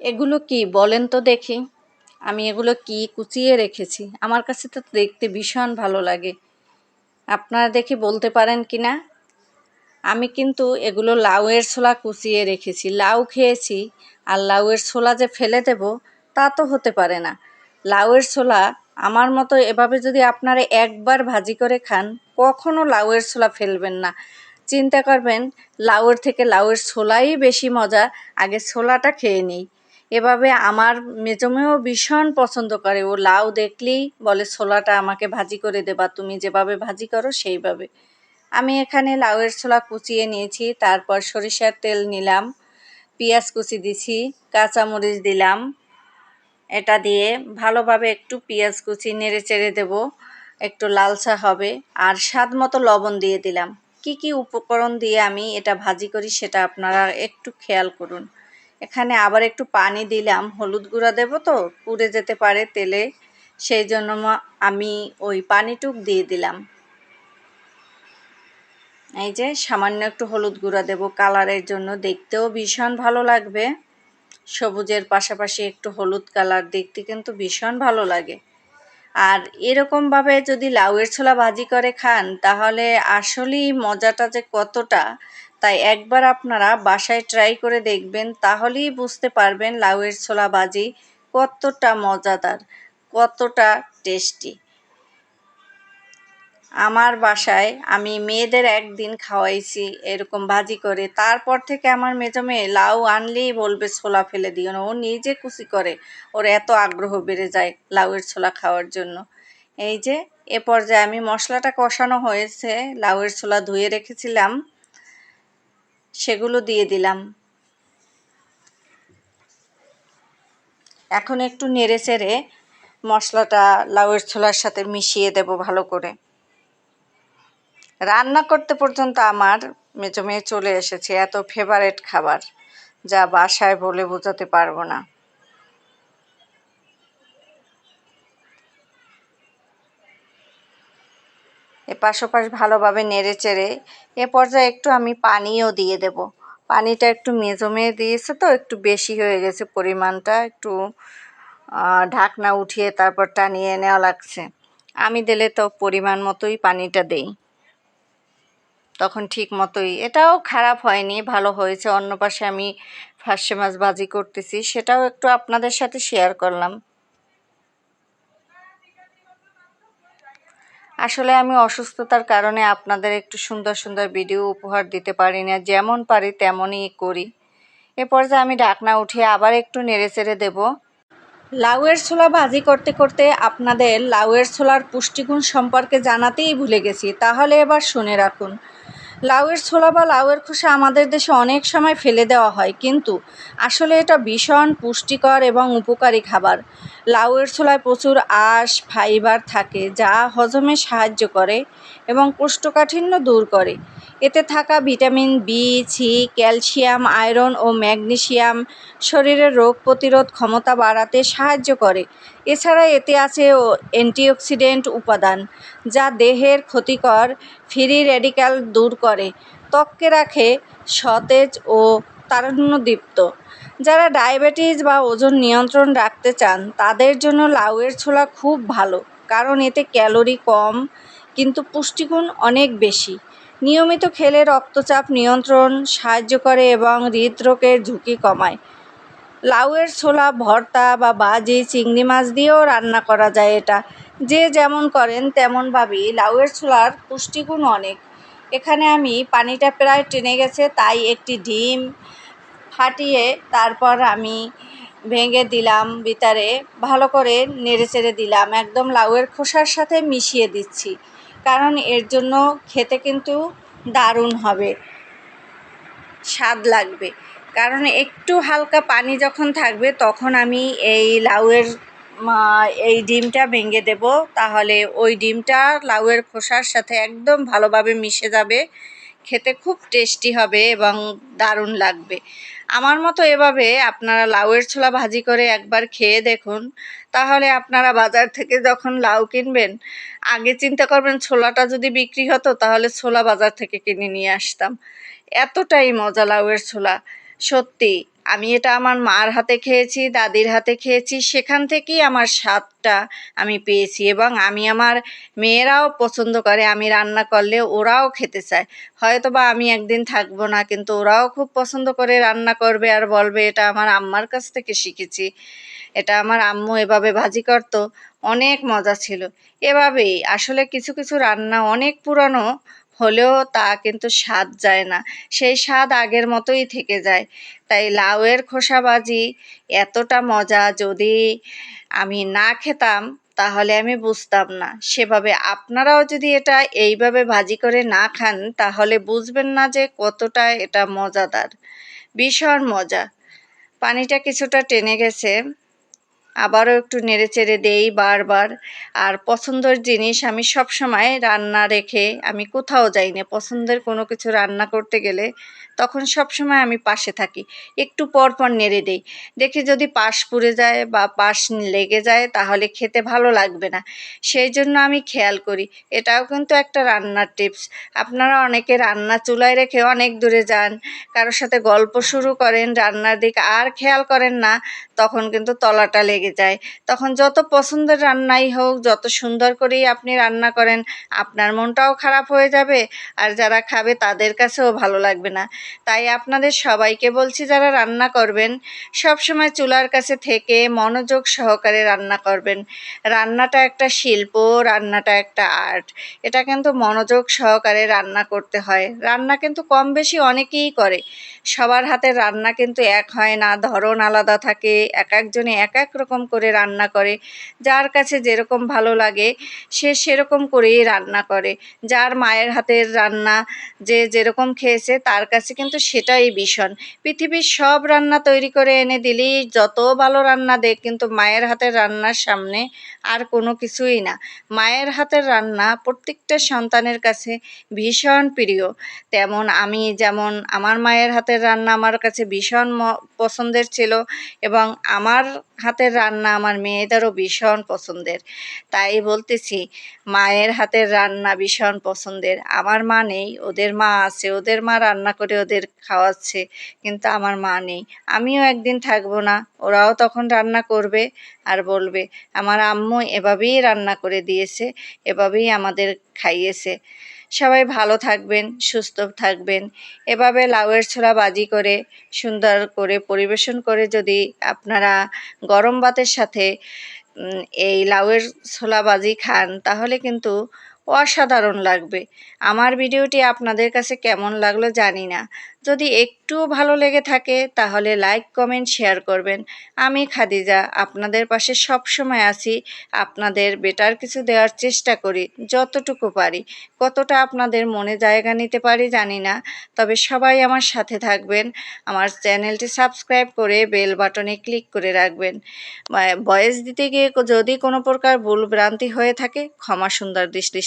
এগুলো কি বলেন তো দেখি? আমি এগুলো কি কুচিয়ে রেখেছি, আমার কাছে তো দেখতে ভীষণ ভালো লাগে। আপনারা দেখি বলতে পারেন কি না? আমি কিন্তু এগুলো লাউয়ের ছোলা কুচিয়ে রেখেছি। লাউ খেয়েছি, আর লাউয়ের ছোলা যে ফেলে দেব তা তো হতে পারে না। লাউয়ের ছোলা আমার মতো এভাবে যদি আপনারা একবার ভাজি করে খান, কখনো লাউয়ের ছোলা ফেলবেন না। চিন্তা করবেন লাউয়ের থেকে লাউয়ের ছোলাই বেশি মজা, আগে ছোলাটা খেয়ে নিই। এভাবে আমার মেজমেও ভীষণ পছন্দ করে, ও লাউ দেখলেই বলে ছোলাটা আমাকে ভাজি করে দেবা, তুমি যেভাবে ভাজি করো সেইভাবে। আমি এখানে লাউয়ের ছোলা কুচিয়ে নিয়েছি, তারপর সরিষার তেল নিলাম, পেঁয়াজ কুচি দিছি, কাঁচামরিচ দিলাম। এটা দিয়ে ভালোভাবে একটু পেঁয়াজ কুচি নেড়ে চেড়ে দেবো, একটু লালচা হবে। আর স্বাদ মতো লবণ দিয়ে দিলাম। কি কি উপকরণ দিয়ে আমি এটা ভাজি করি সেটা আপনারা একটু খেয়াল করুন। এখানে আবার একটু পানি দিলাম, হলুদ গুঁড়া দেবো তো পুড়ে যেতে পারে তেলে, সেই জন্য আমি ওই পানিটুক দিয়ে দিলাম। এই যে সামান্য একটু হলুদ গুঁড়া দেব কালারের জন্য, দেখতেও ভীষণ ভালো লাগবে। সবুজের পাশাপাশি একটু হলুদ কালার দেখতে কিন্তু ভীষণ ভালো লাগে। আর এরকমভাবে যদি লাউয়ের ছোলা ভাজি করে খান তাহলে আসলেই মজাটা যে কতটা, তাই একবার আপনারা বাসায় ট্রাই করে দেখবেন, তাহলেই বুঝতে পারবেন লাউয়ের ছোলা ভাজি কতটা মজাদার, কতটা টেস্টি। আমার বাসায় আমি মেয়েদের একদিন খাওয়াইছি এরকম ভাজি করে, তারপর থেকে আমার মেজো মেয়ে লাউ আনলেই বলবে ছোলা ফেলে দিও না। ও নিজে কুচি করে, ওর এত আগ্রহ বেড়ে যায় লাউয়ের ছোলা খাওয়ার জন্য। এই যে এ পর্যায়ে আমি মশলাটা কষানো হয়েছে, লাউয়ের ছোলা ধুয়ে রেখেছিলাম সেগুলো দিয়ে দিলাম। এখন একটু নেড়ে চেড়ে মশলাটা লাউয়ের ছোলার সাথে মিশিয়ে দেব ভালো করে। রান্না করতে পর্যন্ত আমার মেজো মেয়ে চলে এসেছে, এত ফেভারেট খাবার যা বাসায় বলে বোঝাতে পারবো না। এপাশ ওপাশ ভালোভাবে নেড়ে চেড়ে এ পর্যায়ে একটু আমি পানিও দিয়ে দেব। পানিটা একটু মেজো মেয়ে দিয়েছে তো একটু বেশি হয়ে গেছে পরিমাণটা, একটু ঢাকনা উঠিয়ে তারপর টানিয়ে নেওয়া লাগছে। আমি দিলে তো পরিমাণ মতোই পানিটা দেই, তখন ঠিক মতোই। এটাও খারাপ হয়নি, ভালো হয়েছে। অন্য পাশে আমি ফার্সে মাছ ভাজি করতেছি, সেটাও একটু আপনাদের সাথে শেয়ার করলাম। আসলে আমি অসুস্থতার কারণে আপনাদের একটু সুন্দর সুন্দর ভিডিও উপহার দিতে পারি না, যেমন পারি তেমনই করি। এ পর্যায়ে আমি ঢাকনা উঠিয়ে আবার একটু নেড়ে চেড়ে দেবো। লাউয়ের ছোলা ভাজি করতে করতে আপনাদের লাউয়ের ছোলার পুষ্টিগুণ সম্পর্কে জানাতেই ভুলে গেছি, তাহলে এবার শুনে রাখুন। লাউয়ের ছোলা বা লাউয়ের খোসা আমাদের দেশে অনেক সময় ফেলে দেওয়া হয়, কিন্তু আসলে এটা ভীষণ পুষ্টিকর এবং উপকারী খাবার। লাউয়ের ছোলায় প্রচুর আঁশ, ফাইবার থাকে যা হজমে সাহায্য করে এবং কোষ্ঠকাঠিন্য দূর করে। এতে থাকা vitamin B, C, calcium, iron ও ম্যাগনেসিয়াম শরীরের রোগ প্রতিরোধ ক্ষমতা বাড়াতে সাহায্য করে। এছাড়া এতে আছে অ্যান্টিঅক্সিডেন্ট উপাদান যা দেহের ক্ষতিকর ফ্রি রেডিক্যাল দূর করে, ত্বককে রাখে সতেজ ও তারুণ্যদীপ্ত। যারা ডায়াবেটিস বা ওজন নিয়ন্ত্রণ রাখতে চান তাদের জন্য লাউয়ের ছোলা খুব ভালো, কারণ এতে ক্যালোরি কম কিন্তু পুষ্টিগুণ অনেক বেশি। নিয়মিত খেলে রক্তচাপ নিয়ন্ত্রণ সাহায্য করে এবং হৃদরোগের ঝুঁকি কমায়। লাউয়ের ছোলা ভর্তা বা ভাজি চিংড়ি মাছ দিয়েও রান্না করা যায়। এটা যে যেমন করেন তেমনভাবেই লাউয়ের ছোলার পুষ্টিগুণ অনেক। এখানে আমি পানিটা প্রায় টেনে গেছে, তাই একটি ডিম ফাটিয়ে তারপর আমি ভেঙে দিলাম ভিতরে, ভালো করে নেড়ে চেড়ে দিলাম, একদম লাউয়ের খোসার সাথে মিশিয়ে দিচ্ছি, কারণ এর জন্য খেতে কিন্তু দারুণ হবে, স্বাদ লাগবে। কারণ একটু হালকা পানি যখন থাকবে তখন আমি এই লাউয়ের এই ডিমটা ভেঙে দেব, তাহলে ওই ডিমটা লাউয়ের খোসার সাথে একদম ভালোভাবে মিশে যাবে, খেতে খুব টেস্টি হবে এবং দারুণ লাগবে। আমার মতো এভাবে আপনারা লাউয়ের ছোলা ভাজি করে একবার খেয়ে দেখুন, তাহলে আপনারা বাজার থেকে যখন লাউ কিনবেন আগে চিন্তা করবেন ছোলাটা যদি বিক্রি হতো তাহলে ছোলা বাজার থেকে কিনে নিয়ে আসতাম। এতটাই মজা লাউয়ের ছোলা, সত্যি আমি এটা আমার মার হাতে খেয়েছি, দাদির হাতে খেয়েছি, সেখান থেকেই আমার স্বাদটা আমি পেয়েছি এবং আমি আমার মেয়েরাও পছন্দ করে। আমি রান্না করলে ওরাও খেতে চায়। হয়তোবা আমি একদিন থাকবো না, কিন্তু ওরাও খুব পছন্দ করে রান্না করবে আর বলবে এটা আমার আম্মার কাছ থেকে শিখেছি। এটা আমার আম্মু এভাবে ভাজি করতো, অনেক মজা ছিল। এভাবেই আসলে কিছু কিছু রান্না অনেক পুরানো হলেও তা কিন্তু স্বাদ যায় না, সেই স্বাদ আগের মতোই থেকে যায়। তাই লাউয়ের খোসা ভাজি এতটা মজা, যদি আমি না খেতাম তাহলে আমি বুঝতাম না। সেভাবে আপনারাও যদি এটা এইভাবে ভাজি করে না খান তাহলে বুঝবেন না যে কতটা এটা মজাদার, ভীষণ মজা। পানিটা কিছুটা টেনে গেছে, আবারও একটু নেড়েচেড়ে দেই বারবার। আর পছন্দের জিনিস আমি সবসময় রান্না রেখে আমি কোথাও যাই না। পছন্দের কোনো কিছু রান্না করতে গেলে তখন সবসময় আমি পাশে থাকি, একটু পর পর নেড়ে দেই। দেখি যদি পাশ পুড়ে যায় বা পাশ লেগে যায় তাহলে খেতে ভালো লাগবে না, সেই জন্য আমি খেয়াল করি। এটাও কিন্তু একটা রান্নার টিপস। আপনারা অনেকে রান্না চুলায় রেখে অনেক দূরে যান, কারোর সাথে গল্প শুরু করেন, রান্নার দিকে আর খেয়াল করেন না, তখন কিন্তু তলাটা লেগে যায়। তখন যত পছন্দের রান্নাই হোক, যত সুন্দর করেই আপনি রান্না করেন, আপনার মনটাও খারাপ হয়ে যাবে আর যারা খাবে তাদের কাছেও ভালো লাগবে না। তাই আপনাদের সবাইকে বলছি, যারা রান্না করবেন সবসময় চুলার কাছে থেকে মনোযোগ সহকারে রান্না করবেন। রান্নাটা একটা শিল্প, রান্নাটা একটা আর্ট। এটা কিন্তু মনোযোগ সহকারে রান্না করতে হয়। রান্না কিন্তু কম বেশি অনেকেই করে, সবার হাতের রান্না কিন্তু এক হয় না, ধরন আলাদা থাকে, এক একজনে এক এক রকম করে রান্না করে। যার কাছে যেরকম ভালো লাগে সে সেরকম করেই রান্না করে। যার মায়ের হাতের রান্না যে যেরকম খেয়েছে তার কাছে কিন্তু সেটাই ভীষণ। পৃথিবীর সব রান্না তৈরি করে এনে দিলেই যত ভালো রান্না দেখ, কিন্তু মায়ের হাতের রান্নার সামনে আর কোনো কিছুই না। মায়ের হাতের রান্না প্রত্যেকটা সন্তানের কাছে ভীষণ প্রিয়। তেমন আমি যেমন আমার মায়ের হাতের রান্না আমার কাছে ভীষণ পছন্দের ছিল, এবং আমার হাতের রান্না আমার মেয়েদেরও ভীষণ পছন্দের। তাই বলতেছি, মায়ের হাতের রান্না ভীষণ পছন্দের। আমার মা নেই, ওদের মা আছে, ওদের মা রান্না করে ওদের খাওয়াচ্ছে, কিন্তু আমার মা নেই। আমিও একদিন থাকবো না, ওরাও তখন রান্না করবে আর বলবে আমার আম্মু এভাবেই রান্না করে দিয়েছে, এভাবেই আমাদের খাইয়েছে। সবাই ভালো থাকবেন, সুস্থ থাকবেন। এভাবে লাউয়ের ছোলা ভাজি করে সুন্দর করে পরিবেশন করে যদি আপনারা গরম ভাতের সাথে এই লাউয়ের ছোলা ভাজি খান তাহলে কিন্তু অসাধারণ লাগবে। আমার ভিডিওটি আপনাদের কাছে কেমন লাগলো জানি না। যদি একটুও ভালো লেগে থাকে তাহলে লাইক, কমেন্ট, শেয়ার করবেন। আমি খাদিজা আপনাদের পাশে সবসময় আছি। আপনাদের বেটার কিছু দেওয়ার চেষ্টা করি যতটুকু পারি। কতটা আপনাদের মনে জায়গা নিতে পারি জানি না, তবে সবাই আমার সাথে থাকবেন। আমার চ্যানেলটি সাবস্ক্রাইব করে বেল বাটনে ক্লিক করে রাখবেন। ভয়েস দিতে গিয়ে যদি কোনো প্রকার ভুল ভ্রান্তি হয়ে থাকে ক্ষমা সুন্দর দৃষ্টি